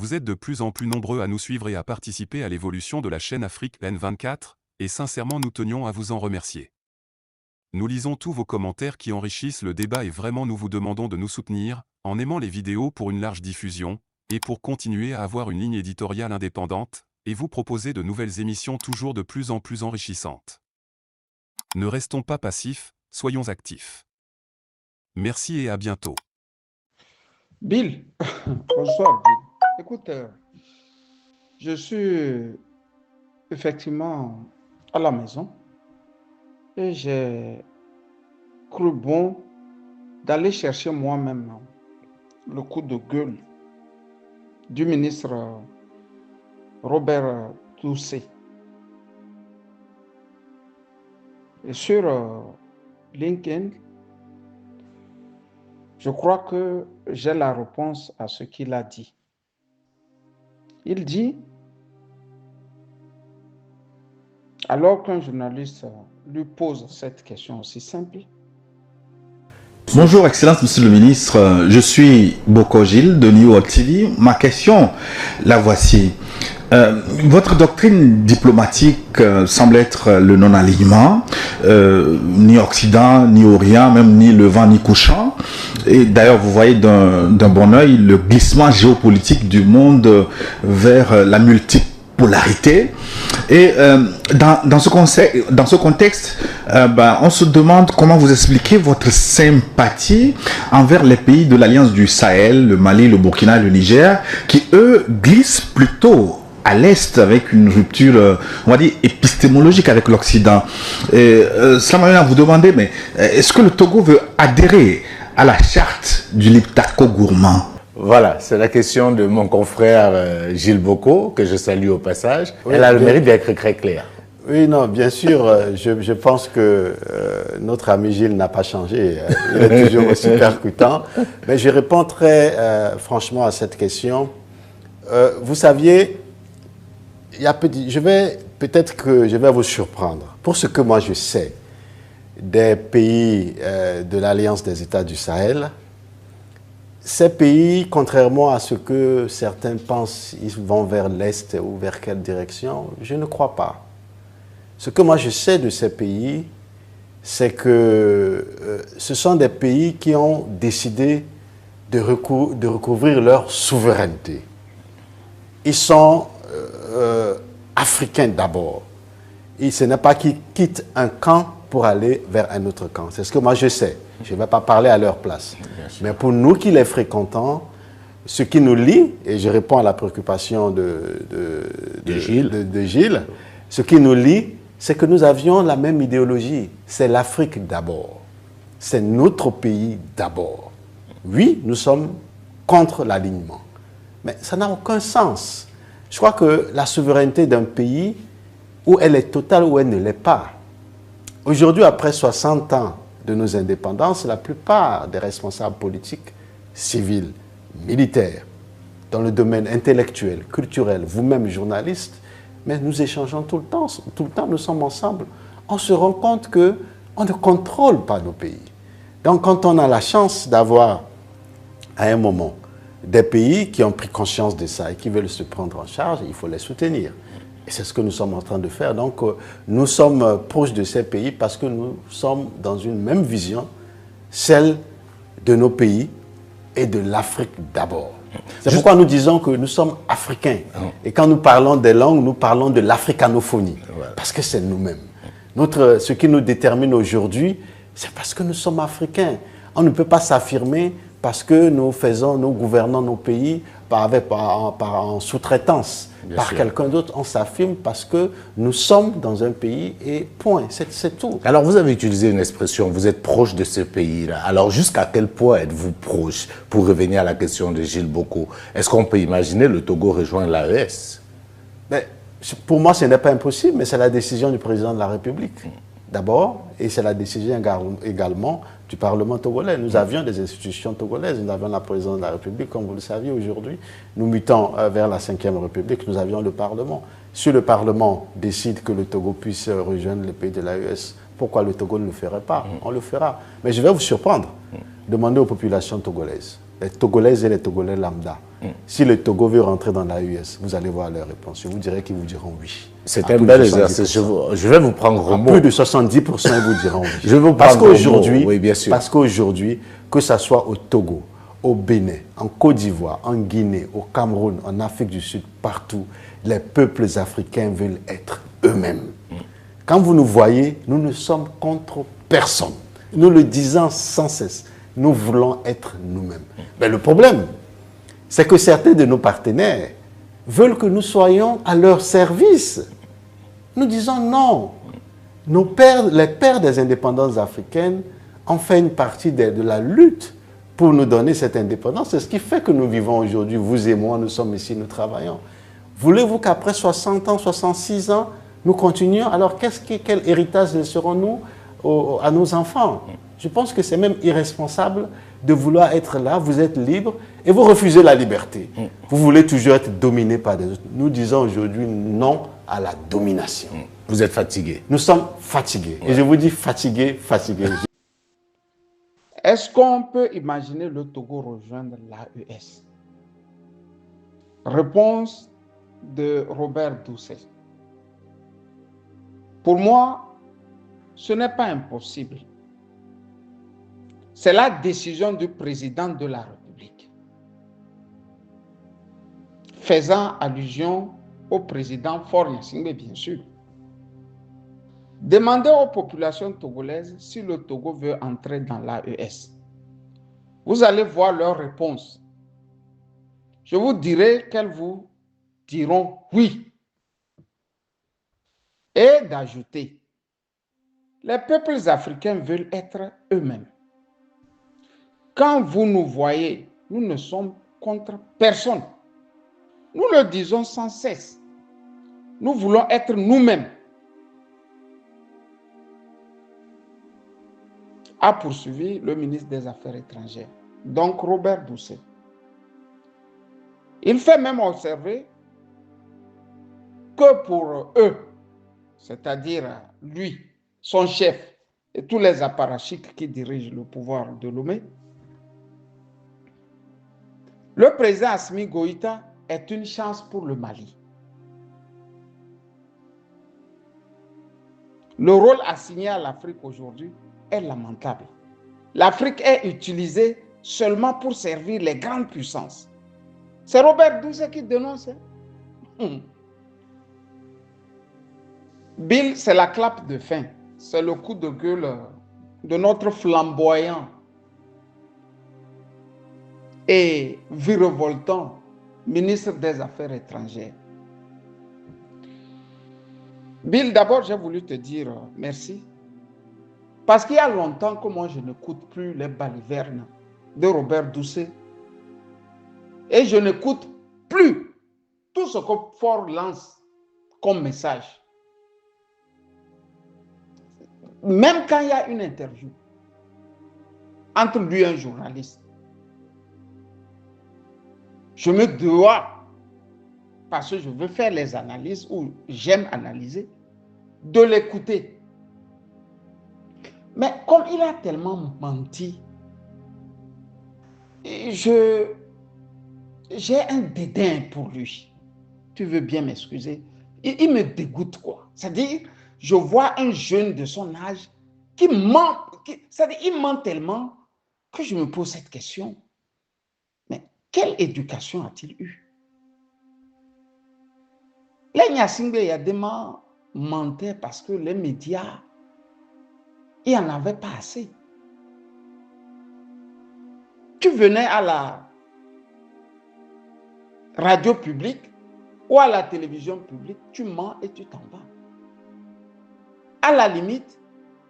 Vous êtes de plus en plus nombreux à nous suivre et à participer à l'évolution de la chaîne Afrique N24, et sincèrement nous tenions à vous en remercier. Nous lisons tous vos commentaires qui enrichissent le débat et vraiment nous vous demandons de nous soutenir, en aimant les vidéos pour une large diffusion, et pour continuer à avoir une ligne éditoriale indépendante, et vous proposer de nouvelles émissions toujours de plus en plus enrichissantes. Ne restons pas passifs, soyons actifs. Merci et à bientôt. Bill, bonsoir Bill. Écoute, je suis effectivement à la maison et j'ai cru bon d'aller chercher moi-même le coup de gueule du ministre Robert Doucet. Et sur LinkedIn, je crois que j'ai la réponse à ce qu'il a dit. Il dit, alors qu'un journaliste lui pose cette question aussi simple. Bonjour Excellence Monsieur le Ministre, je suis Boko Gilles de New York TV. Ma question, la voici. Votre doctrine diplomatique semble être le non-alignement, ni Occident, ni Orient, même ni Levant, ni couchant. Et d'ailleurs, vous voyez d'un bon œil le glissement géopolitique du monde vers la multipolarité. Et dans ce contexte, on se demande comment vous expliquez votre sympathie envers les pays de l'Alliance du Sahel, le Mali, le Burkina, le Niger, qui eux glissent plutôt à l'Est avec une rupture, on va dire, épistémologique avec l'Occident. Cela m'amène à vous demander, mais est-ce que le Togo veut adhérer à la charte du Liptako gourmand? Voilà, c'est la question de mon confrère Gilles Boko, que je salue au passage. Oui, elle a le mérite d'être très claire. Oui, non, bien sûr, je pense que notre ami Gilles n'a pas changé. Il est toujours aussi percutant. Mais je réponds très franchement à cette question. Vous saviez, peut-être que je vais vous surprendre. Pour ce que moi je sais des pays de l'Alliance des États du Sahel, ces pays, contrairement à ce que certains pensent, ils vont vers l'Est ou vers quelle direction, je ne crois pas. Ce que moi je sais de ces pays, c'est que ce sont des pays qui ont décidé de recouvrir leur souveraineté. Ils sont africains d'abord. Et ce n'est pas qu'ils quittent un camp pour aller vers un autre camp. C'est ce que moi je sais. Je ne vais pas parler à leur place. Mais pour nous qui les fréquentons, ce qui nous lie, et je réponds à la préoccupation de Gilles, ce qui nous lie, c'est que nous avions la même idéologie. C'est l'Afrique d'abord. C'est notre pays d'abord. Oui, nous sommes contre l'alignement. Mais ça n'a aucun sens. Je crois que la souveraineté d'un pays, où elle est totale ou elle ne l'est pas. Aujourd'hui, après 60 ans de nos indépendances, la plupart des responsables politiques, civils, militaires, dans le domaine intellectuel, culturel, vous-même journaliste, mais nous échangeons tout le temps, nous sommes ensemble. On se rend compte qu'on ne contrôle pas nos pays. Donc quand on a la chance d'avoir, à un moment, des pays qui ont pris conscience de ça et qui veulent se prendre en charge, il faut les soutenir. Et c'est ce que nous sommes en train de faire. Donc, nous sommes proches de ces pays parce que nous sommes dans une même vision, celle de nos pays et de l'Afrique d'abord. C'est pourquoi nous disons que nous sommes africains. Et quand nous parlons des langues, nous parlons de l'africanophonie. Parce que c'est nous-mêmes. Ce qui nous détermine aujourd'hui, c'est parce que nous sommes africains. On ne peut pas s'affirmer parce que nous gouvernons nos pays en sous-traitance par quelqu'un d'autre. On s'affirme parce que nous sommes dans un pays et point, c'est tout. Alors vous avez utilisé une expression, vous êtes proche de ce pays-là. Alors jusqu'à quel point êtes-vous proche? Pour revenir à la question de Gilles Boko, est-ce qu'on peut imaginer le Togo rejoindre l'AES? Pour moi, ce n'est pas impossible, mais c'est la décision du président de la République, d'abord, et c'est la décision également du Parlement togolais. Nous avions des institutions togolaises, nous avions la présidence de la République, comme vous le saviez aujourd'hui. Nous mutons vers la 5e République, nous avions le Parlement. Si le Parlement décide que le Togo puisse rejoindre les pays de l'AES, pourquoi le Togo ne le ferait pas? On le fera. Mais je vais vous surprendre. Demandez aux populations togolaises. les Togolaises et les Togolais lambda. Si le Togo veut rentrer dans l'AES, vous allez voir leur réponse. Je vous dirais qu'ils vous diront oui. C'est un bel exercice. Je vais vous prendre au mot. Plus de 70%, ils vous diront oui. Je vais vous parce prendre qu'aujourd'hui, oui, bien sûr. Parce qu'aujourd'hui, que ce soit au Togo, au Bénin, en Côte d'Ivoire, en Guinée, au Cameroun, en Afrique du Sud, partout, les peuples africains veulent être eux-mêmes. Quand vous nous voyez, nous ne sommes contre personne. Nous le disons sans cesse. Nous voulons être nous-mêmes. Mais le problème, c'est que certains de nos partenaires veulent que nous soyons à leur service. Nous disons non. Les pères des indépendances africaines ont fait une partie de la lutte pour nous donner cette indépendance. C'est ce qui fait que nous vivons aujourd'hui. Vous et moi, nous sommes ici, nous travaillons. Voulez-vous qu'après 60 ans, 66 ans, nous continuions? Alors, quel héritage laisserons-nous à nos enfants? Je pense que c'est même irresponsable de vouloir être là, vous êtes libre et vous refusez la liberté. Vous voulez toujours être dominé par des autres. Nous disons aujourd'hui non à la domination. Vous êtes fatigué. Nous sommes fatigués. Ouais. Et je vous dis fatigué, fatigué. Est-ce qu'on peut imaginer le Togo rejoindre l'AES? Réponse de Robert Doucet. Pour moi, ce n'est pas impossible. C'est la décision du président de la République. Faisant allusion au président Faure Gnassingbé, bien sûr. Demandez aux populations togolaises si le Togo veut entrer dans l'AES. Vous allez voir leur réponse. Je vous dirai qu'elles vous diront oui. Et d'ajouter, les peuples africains veulent être eux-mêmes. Quand vous nous voyez, nous ne sommes contre personne. Nous le disons sans cesse. Nous voulons être nous-mêmes. A poursuivi le ministre des Affaires étrangères, donc Robert Doucet. Il fait même observer que pour eux, c'est-à-dire lui, son chef et tous les apparatchiks qui dirigent le pouvoir de Lomé, le président Assimi Goïta est une chance pour le Mali. Le rôle assigné à l'Afrique aujourd'hui est lamentable. L'Afrique est utilisée seulement pour servir les grandes puissances. C'est Robert Doucet qui dénonce. Bill, c'est la clap de fin. C'est le coup de gueule de notre flamboyant et virevoltant ministre des Affaires étrangères. Bill, d'abord, j'ai voulu te dire merci. Parce qu'il y a longtemps que moi, je n'écoute plus les balivernes de Robert Doucet. Et je n'écoute plus tout ce que Faure lance comme message. Même quand il y a une interview entre lui et un journaliste, je me dois, parce que je veux faire les analyses ou j'aime analyser, de l'écouter. Mais comme il a tellement menti, j'ai un dédain pour lui. Tu veux bien m'excuser? Il me dégoûte, quoi. C'est-à-dire, je vois un jeune de son âge qui ment, c'est-à-dire, il ment tellement que je me pose cette question. Mais quelle éducation a-t-il eu? Les Gnassingbé Yadema mentaient parce que les médias, il n'y en avait pas assez. Tu venais à la radio publique ou à la télévision publique, tu mens et tu t'en vas. À la limite,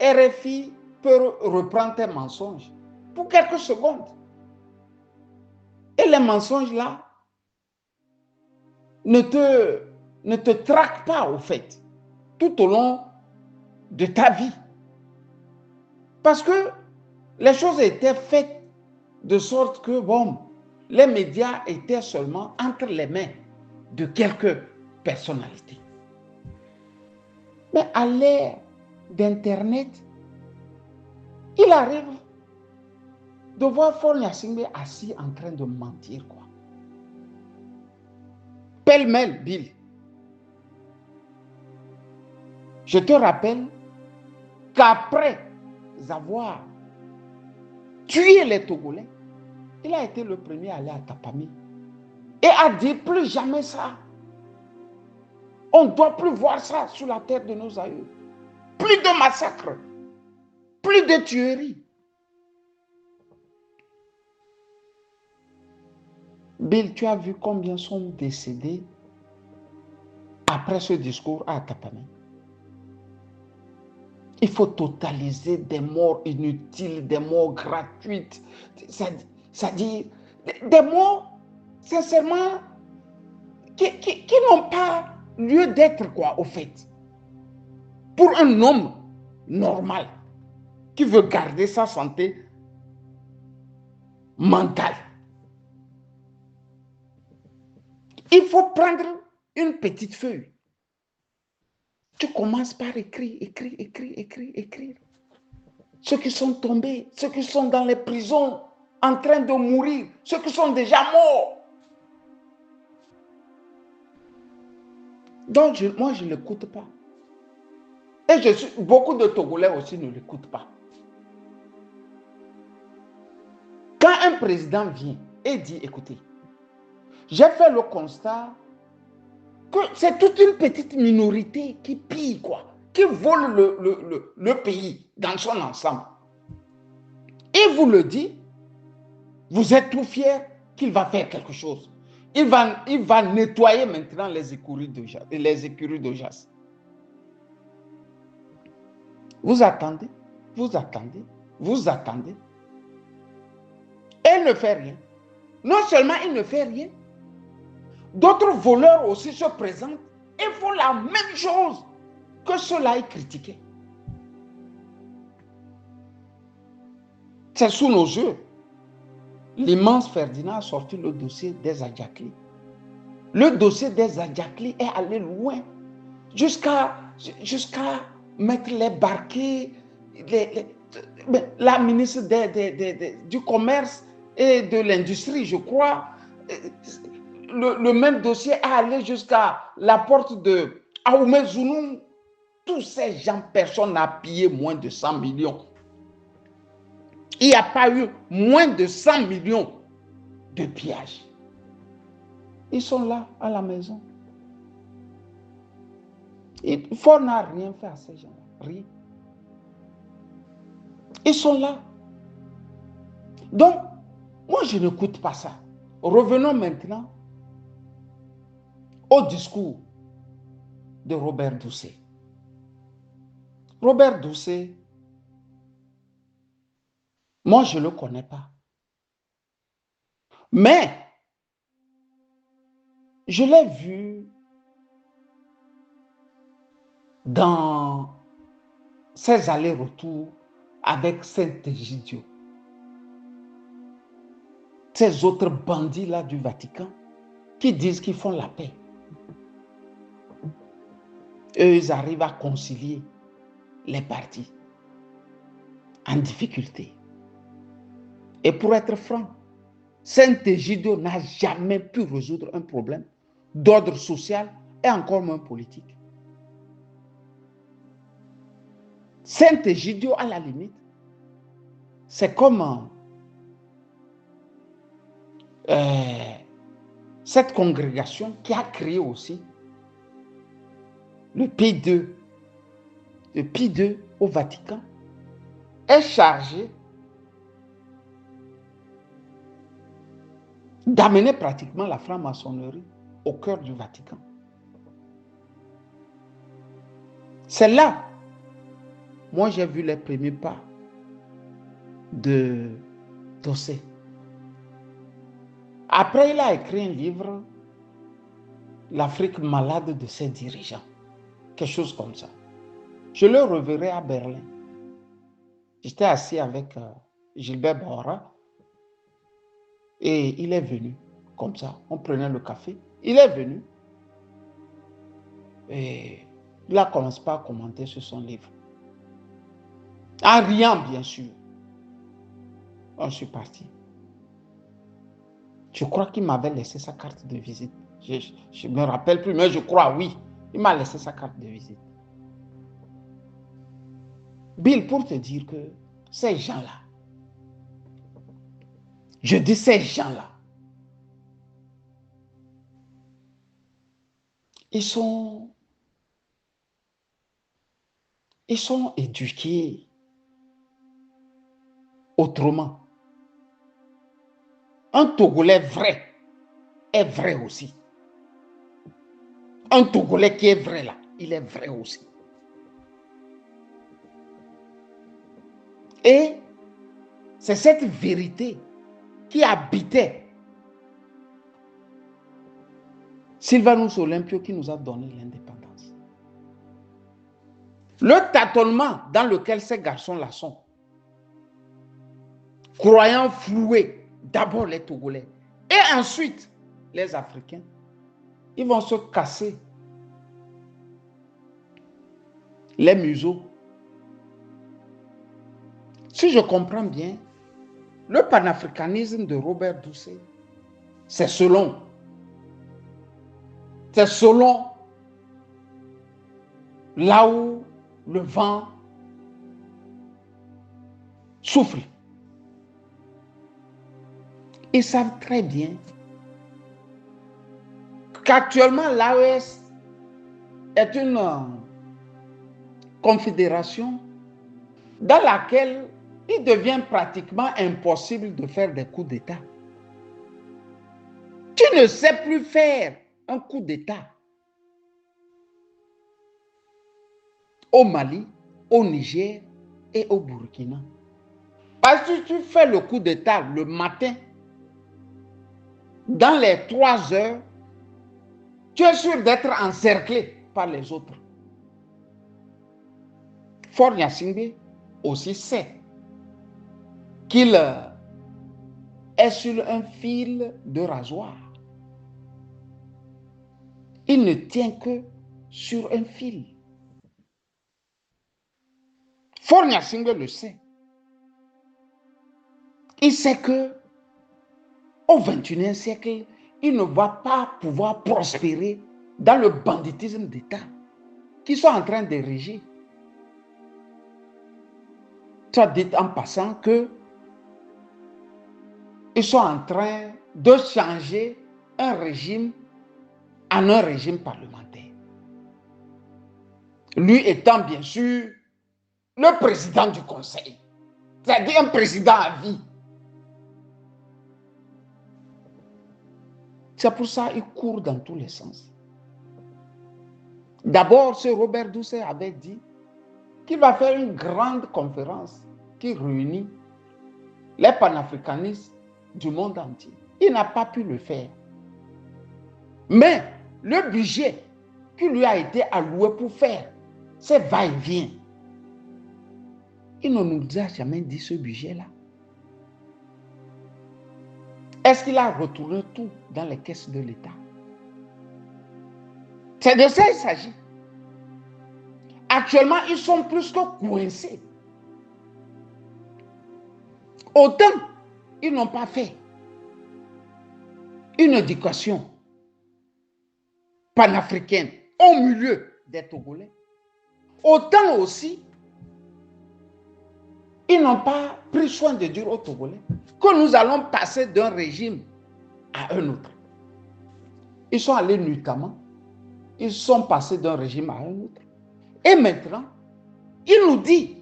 RFI peut reprendre tes mensonges pour quelques secondes. Et les mensonges là ne te traquent pas au fait, tout au long de ta vie. Parce que les choses étaient faites de sorte que, bon, les médias étaient seulement entre les mains de quelques personnalités. Mais à l'ère d'Internet, il arrive de voir Faure Gnassingbé assis en train de mentir, quoi. Pêle-mêle, Bill. Je te rappelle qu'après avoir tué les Togolais, il a été le premier à aller à Tapami et a dit plus jamais ça. On ne doit plus voir ça sur la terre de nos aïeux. Plus de massacres, plus de tueries. Bill, tu as vu combien sont décédés après ce discours à Tapami? Il faut totaliser des morts inutiles, des morts gratuites, c'est-à-dire des morts, sincèrement, qui n'ont pas lieu d'être, quoi, au fait. Pour un homme normal qui veut garder sa santé mentale. Il faut prendre une petite feuille. Tu commences par écrire. Ceux qui sont tombés, ceux qui sont dans les prisons, en train de mourir, ceux qui sont déjà morts. Donc, moi, je ne l'écoute pas. Et beaucoup de Togolais aussi ne l'écoutent pas. Quand un président vient et dit, écoutez, j'ai fait le constat que c'est toute une petite minorité qui pille, quoi, qui vole le pays dans son ensemble. Et vous le dit, vous êtes tout fiers qu'il va faire quelque chose. Il va nettoyer maintenant les écuries de Jas. Vous attendez. Et il ne fait rien. Non seulement il ne fait rien, d'autres voleurs aussi se présentent et font la même chose que ceux-là ils critiquaient. C'est sous nos yeux. L'immense Ferdinand a sorti le dossier des Adjakli. Le dossier des Adjakli est allé loin, jusqu'à mettre les barquets, la ministre du Commerce et de l'Industrie, je crois. Le même dossier est allé jusqu'à la porte de Aoumé Zounou. Tous ces gens, personne n'a pillé moins de 100 millions. Il n'y a pas eu moins de 100 millions de pillages. Ils sont là, à la maison. Faure n'a rien fait à ces gens-là. Rien. Ils sont là. Donc, moi, je n'écoute pas ça. Revenons maintenant au discours de Robert Doucet. Robert Doucet, moi, je ne le connais pas. Mais, je l'ai vu dans ses allers-retours avec Saint-Egidio. Ces autres bandits-là du Vatican qui disent qu'ils font la paix. Eux, ils arrivent à concilier les partis en difficulté. Et pour être franc, Saint-Egidio n'a jamais pu résoudre un problème d'ordre social et encore moins politique. Saint-Egidio, à la limite, c'est comme cette congrégation qui a créé aussi le Pie II. Le Pie II au Vatican est chargé d'amener pratiquement la franc-maçonnerie au cœur du Vatican. C'est là, moi j'ai vu les premiers pas de Doucet. Après, il a écrit un livre, L'Afrique malade de ses dirigeants. Quelque chose comme ça. Je le reverrai à Berlin. J'étais assis avec Gilbert Bahora et il est venu comme ça. On prenait le café. Il est venu et il a commencé à commenter sur son livre. En riant, bien sûr. je suis parti. Je crois qu'il m'avait laissé sa carte de visite. Je ne me rappelle plus, mais je crois, oui. Il m'a laissé sa carte de visite. Bill, pour te dire que ces gens-là, je dis ces gens-là, ils sont éduqués autrement. Un Togolais vrai est vrai aussi. Un Togolais qui est vrai là, il est vrai aussi. Et c'est cette vérité qui habitait Sylvanus Olympio qui nous a donné l'indépendance. Le tâtonnement dans lequel ces garçons-là sont, croyant flouer d'abord les Togolais et ensuite les Africains, ils vont se casser les museaux. Si je comprends bien, le panafricanisme de Robert Doucet, c'est selon là où le vent souffle. Ils savent très bien qu'actuellement l'AES est une confédération dans laquelle il devient pratiquement impossible de faire des coups d'État. Tu ne sais plus faire un coup d'État au Mali, au Niger et au Burkina. Parce que tu fais le coup d'État le matin, dans les 3 heures, tu es sûr d'être encerclé par les autres. Faure Gnassingbé aussi sait qu'il est sur un fil de rasoir. Il ne tient que sur un fil. Faure Gnassingbé le sait. Il sait que au XXIe siècle, il ne va pas pouvoir prospérer dans le banditisme d'État qui sont en train de régir. Tu as dit en passant que ils sont en train de changer un régime en un régime parlementaire. Lui étant bien sûr le président du conseil, c'est-à-dire un président à vie. C'est pour ça qu'il court dans tous les sens. D'abord, ce Robert Doucet avait dit qu'il va faire une grande conférence qui réunit les panafricanistes du monde entier. Il n'a pas pu le faire. Mais le budget qui lui a été alloué pour faire ces va-et-vient, il ne nous a jamais dit ce budget-là. Est-ce qu'il a retourné tout dans les caisses de l'État? C'est de ça qu'il s'agit. Actuellement, ils sont plus que coincés. Autant ils n'ont pas fait une éducation panafricaine au milieu des Togolais, autant aussi ils n'ont pas pris soin de dire aux Togolais que nous allons passer d'un régime à un autre. Ils sont allés nuitamment, ils sont passés d'un régime à un autre. Et maintenant, il nous dit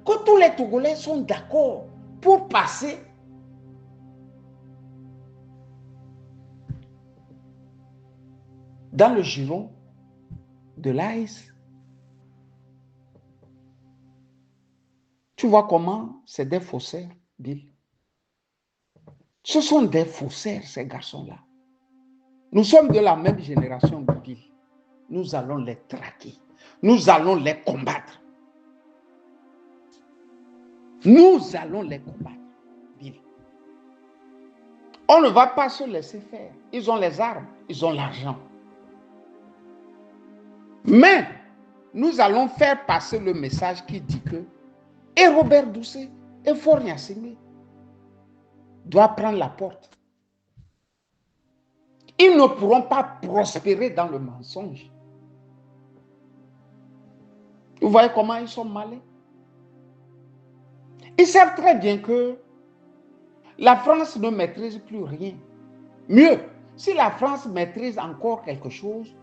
que tous les Togolais sont d'accord pour passer dans le giron de l'AES. Tu vois comment c'est des faussaires, Bill. Ce sont des faussaires, ces garçons-là. Nous sommes de la même génération de Bill. Nous allons les traquer. Nous allons les combattre. Nous allons les combattre, Bill. On ne va pas se laisser faire. Ils ont les armes, ils ont l'argent. Mais nous allons faire passer le message qui dit que, et Robert Doucet Et Faure Gnassingbé doit prendre la porte. Ils ne pourront pas prospérer dans le mensonge. Vous voyez comment ils sont malins? Ils savent très bien que la France ne maîtrise plus rien. Mieux, si la France maîtrise encore quelque chose,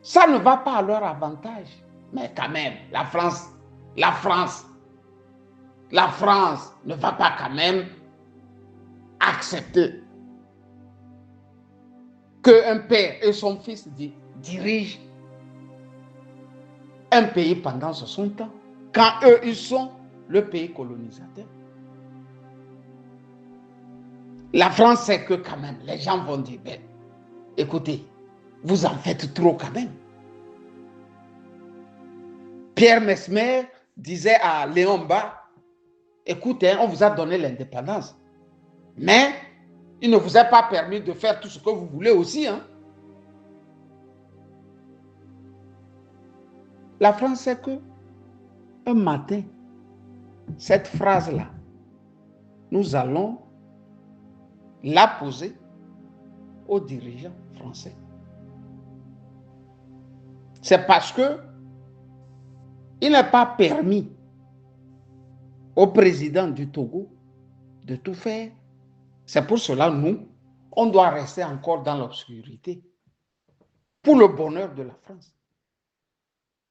ça ne va pas à leur avantage. Mais quand même, la France ne va pas quand même accepter qu'un père et son fils dirigent un pays pendant 60 ans, quand eux, ils sont le pays colonisateur. La France sait que quand même, les gens vont dire, ben, écoutez, vous en faites trop quand même. Pierre Mesmer disait à Léon Bas, écoutez, on vous a donné l'indépendance, mais il ne vous a pas permis de faire tout ce que vous voulez aussi. Hein? La France sait que un matin, cette phrase-là, nous allons la poser aux dirigeants français. C'est parce que il n'est pas permis au président du Togo de tout faire. C'est pour cela, nous, on doit rester encore dans l'obscurité pour le bonheur de la France.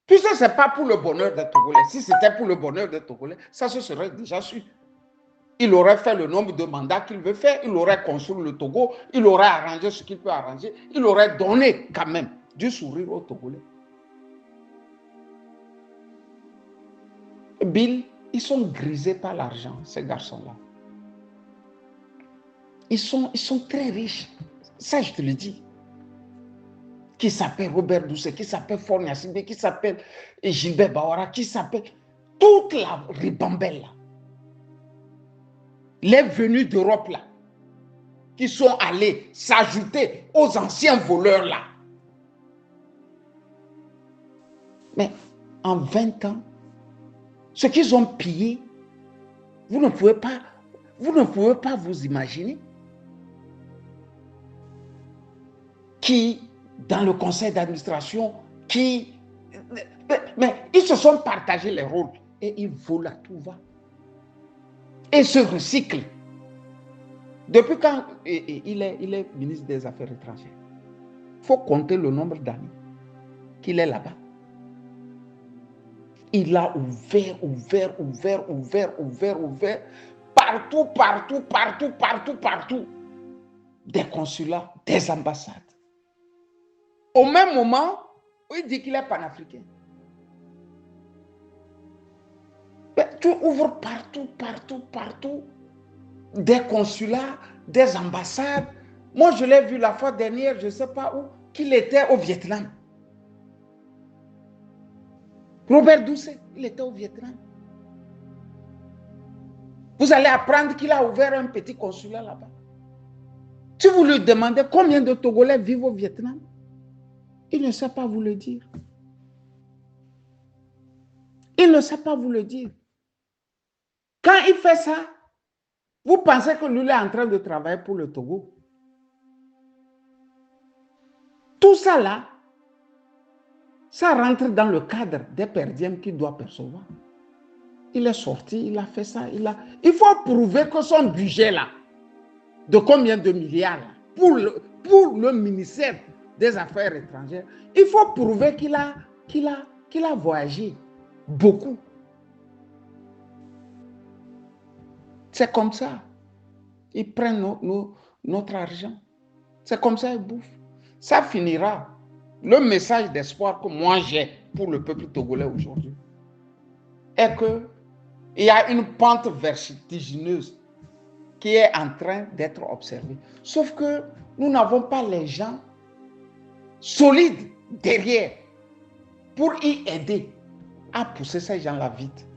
Puisque ce n'est pas pour le bonheur des Togolais. Si c'était pour le bonheur des Togolais, ça se serait déjà su. Il aurait fait le nombre de mandats qu'il veut faire, il aurait construit le Togo, il aurait arrangé ce qu'il peut arranger, il aurait donné quand même du sourire aux Togolais. Bill, ils sont grisés par l'argent, ces garçons-là. Ils sont très riches. Ça, je te le dis. Qui s'appelle Robert Doucet, qui s'appelle Faure Gnassingbé, qui s'appelle Gilbert Bawara, qui s'appelle toute la ribambelle là. Les venus d'Europe là, qui sont allés s'ajouter aux anciens voleurs là. Mais en 20 ans, ce qu'ils ont pillé, vous ne pouvez pas vous imaginer. Qui, dans le conseil d'administration, mais ils se sont partagés les rôles et ils volent à tout va. Et se recyclent. Depuis quand il est ministre des Affaires étrangères, il faut compter le nombre d'années qu'il est là-bas. Il a ouvert, partout, des consulats, des ambassades. Au même moment où il dit qu'il est panafricain. Mais tu ouvres partout, des consulats, des ambassades. Moi, je l'ai vu la fois dernière, je ne sais pas où, qu'il était au Vietnam. Robert Doucet, il était au Vietnam. Vous allez apprendre qu'il a ouvert un petit consulat là-bas. Si vous lui demandez combien de Togolais vivent au Vietnam, il ne sait pas vous le dire. Il ne sait pas vous le dire. Quand il fait ça, vous pensez que lui est en train de travailler pour le Togo. Tout ça là, ça rentre dans le cadre des perdièmes qu'il doit percevoir. Il est sorti, il a fait ça, il faut prouver que son budget là, de combien de milliards là, pour le ministère des Affaires étrangères, il faut prouver qu'il a voyagé beaucoup. C'est comme ça. Ils prennent notre argent. C'est comme ça qu'ils bouffent. Ça finira. Le message d'espoir que moi j'ai pour le peuple togolais aujourd'hui est qu'il y a une pente vertigineuse qui est en train d'être observée. Sauf que nous n'avons pas les gens solides derrière pour y aider à pousser ces gens-là vite.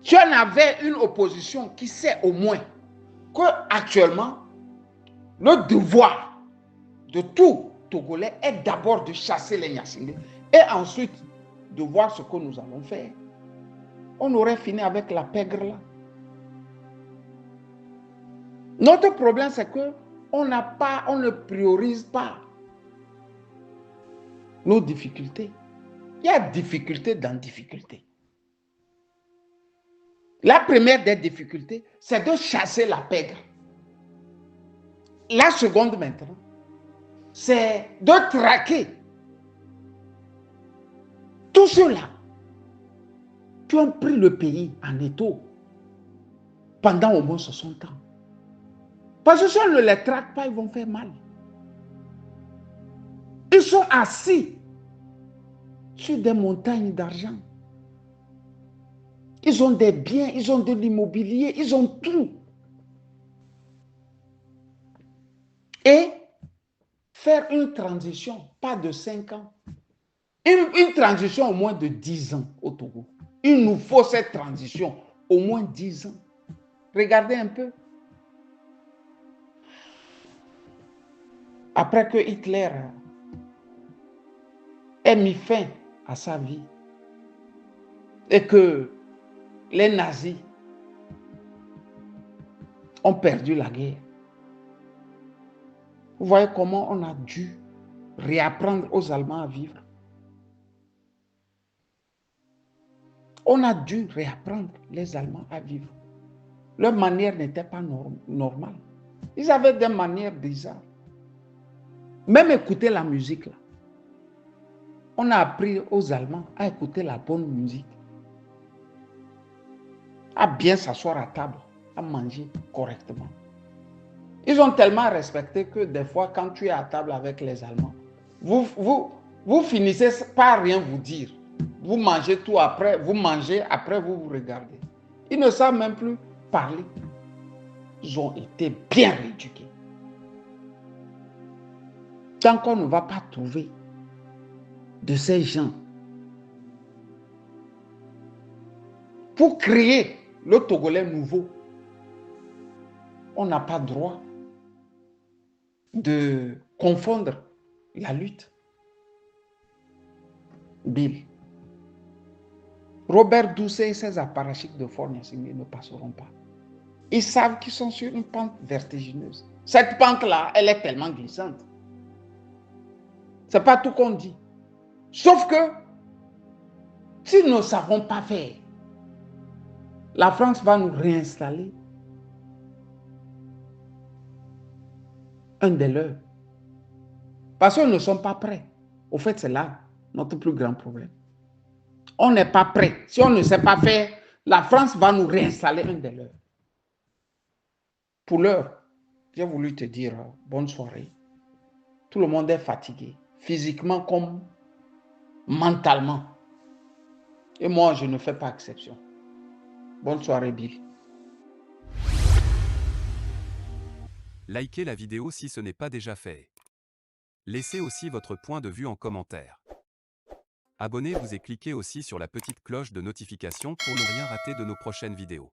Si on avait une opposition qui sait au moins qu'actuellement, le devoir de tout Togolais est d'abord de chasser les Gnassingbé et ensuite de voir ce que nous allons faire. on aurait fini avec la pègre là. Notre problème, c'est que on ne priorise pas nos difficultés. Il y a difficulté dans difficulté. La première des difficultés, c'est de chasser la pègre. La seconde maintenant, c'est de traquer tous ceux-là qui ont pris le pays en étau pendant au moins 60 ans. Parce que si on ne les traque pas, ils vont faire mal. Ils sont assis sur des montagnes d'argent. Ils ont des biens, ils ont de l'immobilier, ils ont tout. Et faire une transition, pas de 5 ans, une transition au moins de 10 ans au Togo. Il nous faut cette transition au moins 10 ans. Regardez un peu. Après que Hitler ait mis fin à sa vie et que les nazis ont perdu la guerre, vous voyez comment on a dû réapprendre aux Allemands à vivre. On a dû réapprendre les Allemands à vivre. Leur manière n'était pas normale. Ils avaient des manières bizarres. Même écouter la musique, là. On a appris aux Allemands à écouter la bonne musique, à bien s'asseoir à table, à manger correctement. Ils ont tellement respecté que des fois, quand tu es à table avec les Allemands, vous finissez par rien vous dire. Vous mangez tout après, vous mangez, après vous vous regardez. Ils ne savent même plus parler. Ils ont été bien rééduqués. Tant qu'on ne va pas trouver de ces gens pour créer le Togolais nouveau, on n'a pas droit de confondre la lutte. Bill, Robert Doucet et ses apparatchiks de Fort Gnassingbé ne passeront pas. Ils savent qu'ils sont sur une pente vertigineuse. Cette pente-là, elle est tellement glissante. Ce n'est pas tout qu'on dit. Sauf que, si nous ne savons pas faire, la France va nous réinstaller un des leurs. Parce qu'ils ne sont pas prêts. Au fait, c'est là notre plus grand problème. On n'est pas prêt. Si on ne sait pas faire, la France va nous réinstaller un des leurs. Pour l'heure, j'ai voulu te dire bonne soirée. Tout le monde est fatigué, physiquement comme mentalement. Et moi, je ne fais pas exception. Bonne soirée, Bill. Likez la vidéo si ce n'est pas déjà fait. Laissez aussi votre point de vue en commentaire. Abonnez-vous et cliquez aussi sur la petite cloche de notification pour ne rien rater de nos prochaines vidéos.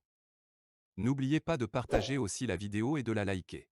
N'oubliez pas de partager aussi la vidéo et de la liker.